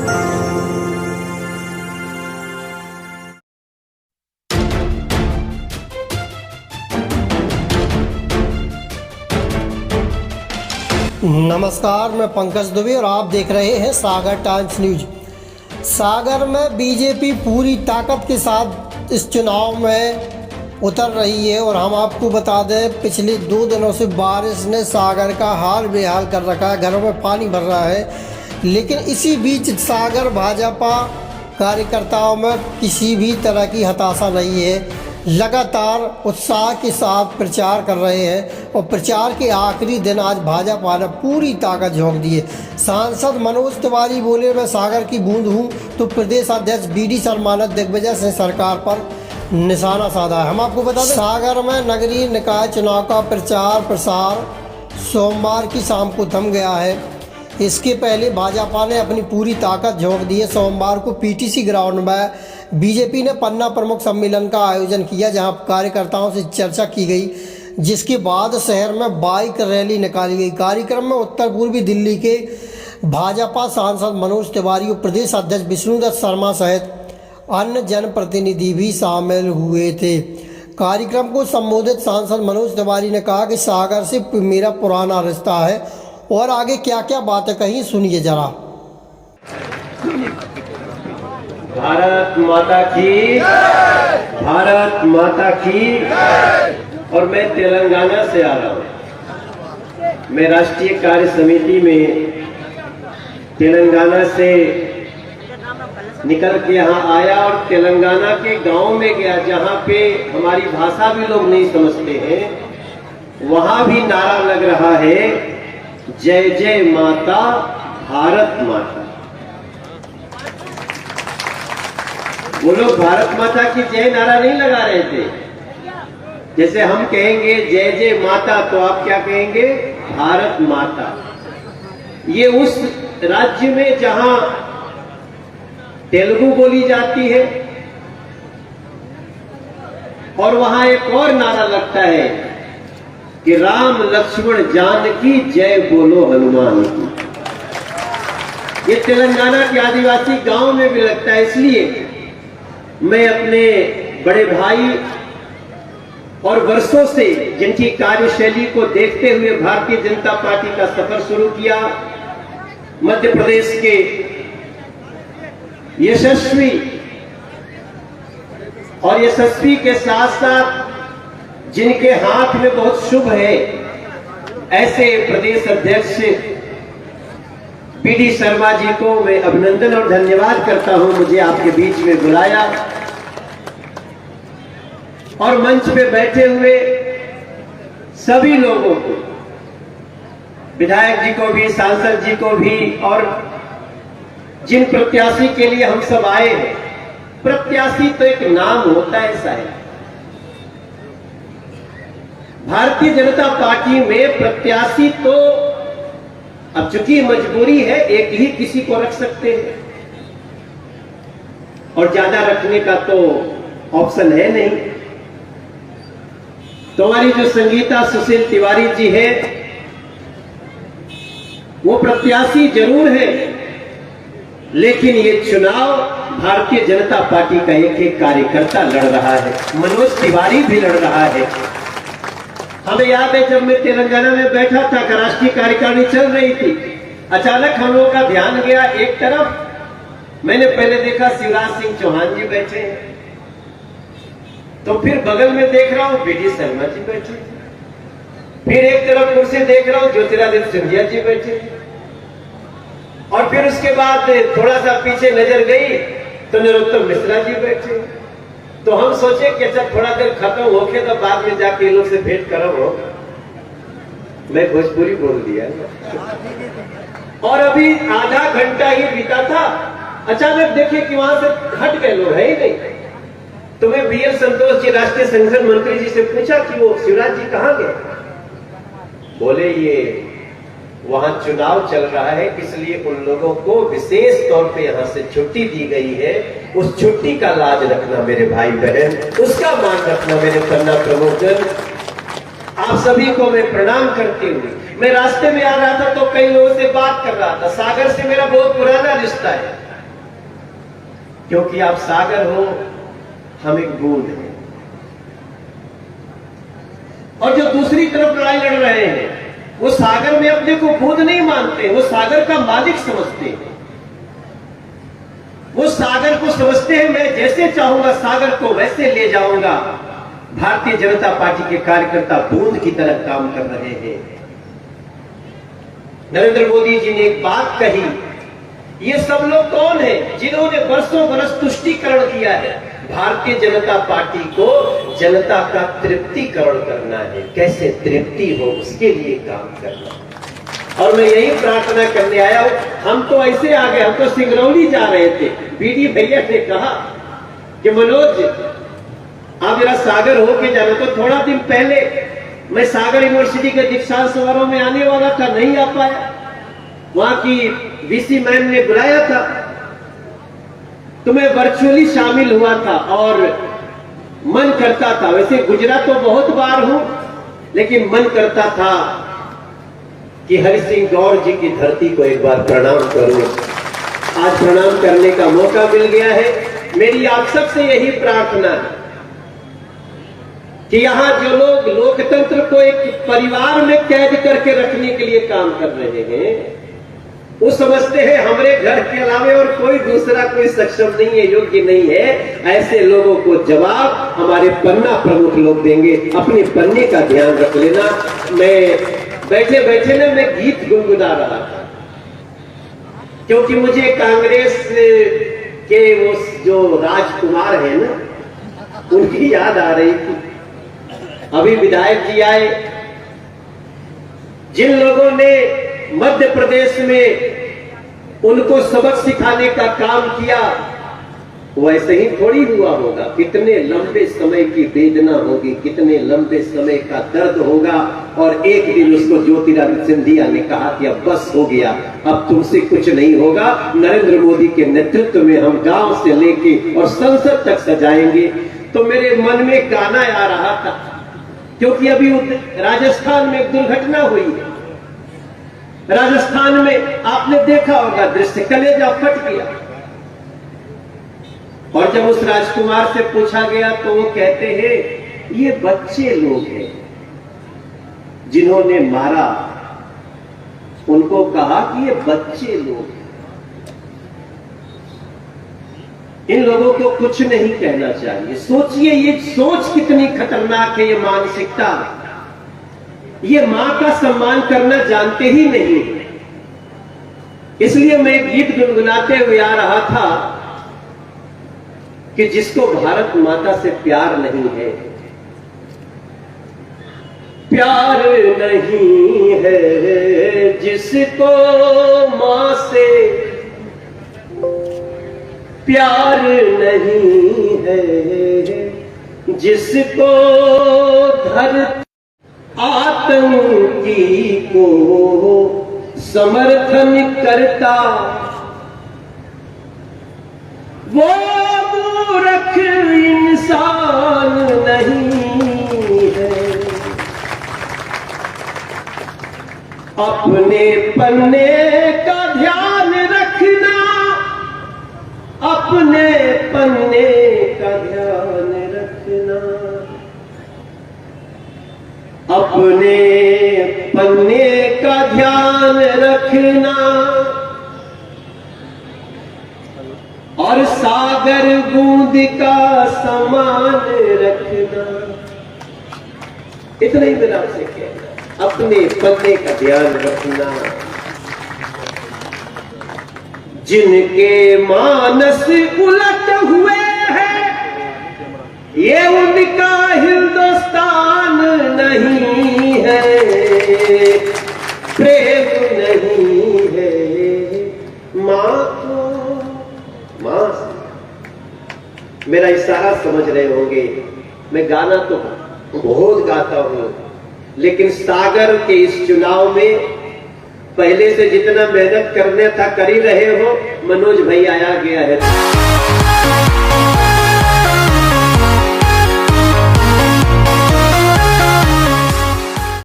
नमस्कार, मैं पंकज दुबे और आप देख रहे हैं सागर टाइम्स न्यूज। सागर में बीजेपी पूरी ताकत के साथ इस चुनाव में उतर रही है और हम आपको बता दें, पिछले 2 दिनों से बारिश ने सागर का हाल बेहाल कर रखा है, घरों में पानी भर रहा है। लेकिन इसी बीच सागर भाजपा कार्यकर्ताओं में किसी भी तरह की हताशा नहीं है, लगातार उत्साह के साथ प्रचार कर रहे हैं और प्रचार के आखिरी दिन आज भाजपा ने पूरी ताकत झोंक दी है। सांसद मनोज तिवारी बोले, मैं सागर की बूंद हूं, तो प्रदेश अध्यक्ष BD शर्मा ने दिग्विजय सिंह सरकार पर निशाना साधा है। हम आपको बता दें, सागर में नगरीय निकाय चुनाव का प्रचार प्रसार सोमवार की शाम को थम गया है। इसके पहले भाजपा ने अपनी पूरी ताकत झोंक दी है। सोमवार को PTC ग्राउंड में बीजेपी ने पन्ना प्रमुख सम्मेलन का आयोजन किया, जहां कार्यकर्ताओं से चर्चा की गई, जिसके बाद शहर में बाइक रैली निकाली गई। कार्यक्रम में उत्तर पूर्वी दिल्ली के भाजपा सांसद मनोज तिवारी और प्रदेश अध्यक्ष विष्णुदत्त शर्मा सहित अन्य जनप्रतिनिधि भी शामिल हुए थे। कार्यक्रम को संबोधित सांसद मनोज तिवारी ने कहा कि सागर से मेरा पुराना रिश्ता है और आगे क्या क्या बातें कही, सुनिए जरा। भारत माता की, भारत माता की। और मैं तेलंगाना से आ रहा हूँ। मैं राष्ट्रीय कार्य समिति में तेलंगाना से निकल के यहाँ आया और तेलंगाना के गांव में गया, जहाँ पे हमारी भाषा भी लोग नहीं समझते हैं। वहां भी नारा लग रहा है, जय जय माता भारत माता। वो लोग भारत माता की जय नारा नहीं लगा रहे थे। जैसे हम कहेंगे जय जय माता, तो आप क्या कहेंगे? भारत माता। ये उस राज्य में जहां तेलुगु बोली जाती है, और वहां एक और नारा लगता है कि राम लक्ष्मण जानकी जय बोलो हनुमान की। ये तेलंगाना के आदिवासी गांव में भी लगता है। इसलिए मैं अपने बड़े भाई और वर्षों से जिनकी कार्यशैली को देखते हुए भारतीय जनता पार्टी का सफर शुरू किया, मध्य प्रदेश के यशस्वी और यशस्वी के साथ साथ जिनके हाथ में बहुत शुभ है, ऐसे प्रदेश अध्यक्ष BD शर्मा जी को मैं अभिनंदन और धन्यवाद करता हूं, मुझे आपके बीच में बुलाया और मंच पे बैठे हुए सभी लोगों को, विधायक जी को भी, सांसद जी को भी, और जिन प्रत्याशी के लिए हम सब आए हैं। प्रत्याशी तो एक नाम होता है शायद। भारतीय जनता पार्टी में प्रत्याशी तो अब चूंकि मजबूरी है, एक ही किसी को रख सकते हैं और ज्यादा रखने का तो ऑप्शन है नहीं। तो हमारी जो संगीता सुशील तिवारी जी है, वो प्रत्याशी जरूर है, लेकिन ये चुनाव भारतीय जनता पार्टी का एक एक कार्यकर्ता लड़ रहा है। मनोज तिवारी भी लड़ रहा है। हमें याद है, जब मैं तेलंगाना में बैठा था, राष्ट्रीय कार्यकारिणी चल रही थी, अचानक हम लोगों का ध्यान गया एक तरफ। मैंने पहले देखा शिवराज सिंह चौहान जी बैठे हैं, तो फिर बगल में देख रहा हूं BD शर्मा जी बैठे, फिर एक तरफ कुर्सी देख रहा हूं ज्योतिरादित्य सिंधिया जी बैठे, और फिर उसके बाद थोड़ा सा पीछे नजर गई तो नरोत्तम मिश्रा जी बैठे। तो हम सोचे कि अच्छा थोड़ा देर खत्म होके तो बाद में जाके इन लोग से भेंट करब हो। मैं भोजपुरी बोल दिया और अभी आधा घंटा ही बीता था, अचानक देखे कि वहां से हट गए लोग, है ही नहीं। तो मैं BL संतोष जी, राष्ट्रीय संगठन मंत्री जी से पूछा कि वो शिवराज जी कहां गए? बोले ये वहां चुनाव चल रहा है, इसलिए उन लोगों को विशेष तौर पे यहां से छुट्टी दी गई है। उस छुट्टी का लाज रखना मेरे भाई बहन, उसका मान रखना मेरे पन्ना प्रमुखजन। आप सभी को मैं प्रणाम करते हुए, मैं रास्ते में आ रहा था तो कई लोगों से बात कर रहा था। सागर से मेरा बहुत पुराना रिश्ता है, क्योंकि आप सागर हो, हम एक बूंद हैं। और जो दूसरी तरफ लड़ाई लड़ रहे हैं वो सागर में अपने को बूंद नहीं मानते, वो सागर का मालिक समझते हैं। वो सागर को समझते हैं मैं जैसे चाहूंगा सागर को वैसे ले जाऊंगा। भारतीय जनता पार्टी के कार्यकर्ता बूंद की तरह काम कर रहे हैं। नरेंद्र मोदी जी ने एक बात कही, ये सब लोग कौन हैं जिन्होंने बरसों बरस तुष्टीकरण किया है। भारतीय जनता पार्टी को जनता का तृप्तिकरण करना है, कैसे तृप्ति हो उसके लिए काम करना। और मैं यही प्रार्थना करने आया हूं। हम तो ऐसे आ गए, हम तो सिंगरौली जा रहे थे, बीडी भैया ने कहा कि मनोज आप जरा सागर होके जाना। तो थोड़ा दिन पहले मैं सागर यूनिवर्सिटी के दीक्षांत समारोह में आने वाला था, नहीं आ पाया। वहां की वीसी मैम ने बुलाया था तो मैं वर्चुअली शामिल हुआ था और मन करता था, वैसे गुजरात तो बहुत बार हूं, लेकिन मन करता था कि हरि सिंह गौर जी की धरती को एक बार प्रणाम करूं। आज प्रणाम करने का मौका मिल गया है। मेरी आप सबसे यही प्रार्थना है कि यहां जो लोग लोकतंत्र को एक परिवार में कैद करके रखने के लिए काम कर रहे हैं, वो समझते हैं हमारे घर के अलावा और कोई दूसरा कोई सक्षम नहीं है, योग्य नहीं है। ऐसे लोगों को जवाब हमारे पन्ना प्रमुख लोग देंगे। अपने पन्ने का ध्यान रख लेना। मैं बैठे बैठे ना मैं गीत गुनगुना रहा था, क्योंकि मुझे कांग्रेस के वो जो राजकुमार है ना, उनकी याद आ रही थी। अभी विधायक जी आए, जिन लोगों ने मध्य प्रदेश में उनको सबक सिखाने का काम किया, वैसे ही थोड़ी हुआ होगा। कितने लंबे समय की वेदना होगी, कितने लंबे समय का दर्द होगा। और एक दिन उसको ज्योतिरादित्य सिंधिया ने कहा कि अब बस हो गया, अब तुमसे कुछ नहीं होगा। नरेंद्र मोदी के नेतृत्व में हम गांव से लेके और संसद तक सजाएंगे। तो मेरे मन में गाना आ रहा था, क्योंकि अभी राजस्थान में एक दुर्घटना हुई है। राजस्थान में आपने देखा होगा दृश्य, कलेजा फट गया। और जब उस राजकुमार से पूछा गया तो वो कहते हैं ये बच्चे लोग हैं जिन्होंने मारा। उनको कहा कि ये बच्चे लोग हैं, इन लोगों को कुछ नहीं कहना चाहिए। सोचिए ये सोच कितनी खतरनाक है, ये मानसिकता। ये मां का सम्मान करना जानते ही नहीं। इसलिए मैं गीत गुनगुनाते हुए आ रहा था कि जिसको भारत माता से प्यार नहीं है, प्यार नहीं है जिसको मां से, प्यार नहीं है जिसको धरती आतंकी को समर्थन करता, वो मूर्ख इंसान नहीं है। अपने पन्ने का ध्यान रखना, अपने पन्ने का ध्यान रखना, अपने पन्ने का ध्यान रखना। और सागर बूंद का समान रखना। इतना ही मैंने आपसे कहना, अपने पन्ने का ध्यान रखना। जिनके मानस उलट हुए हैं, ये उनका हिंदुस्तान नहीं है, प्रेम नहीं है मां को, मां से। मेरा इशारा समझ रहे होंगे। मैं गाना तो बहुत गाता हूं, लेकिन सागर के इस चुनाव में पहले से जितना मेहनत करने था कर ही रहे हो। मनोज भैया आ गया है।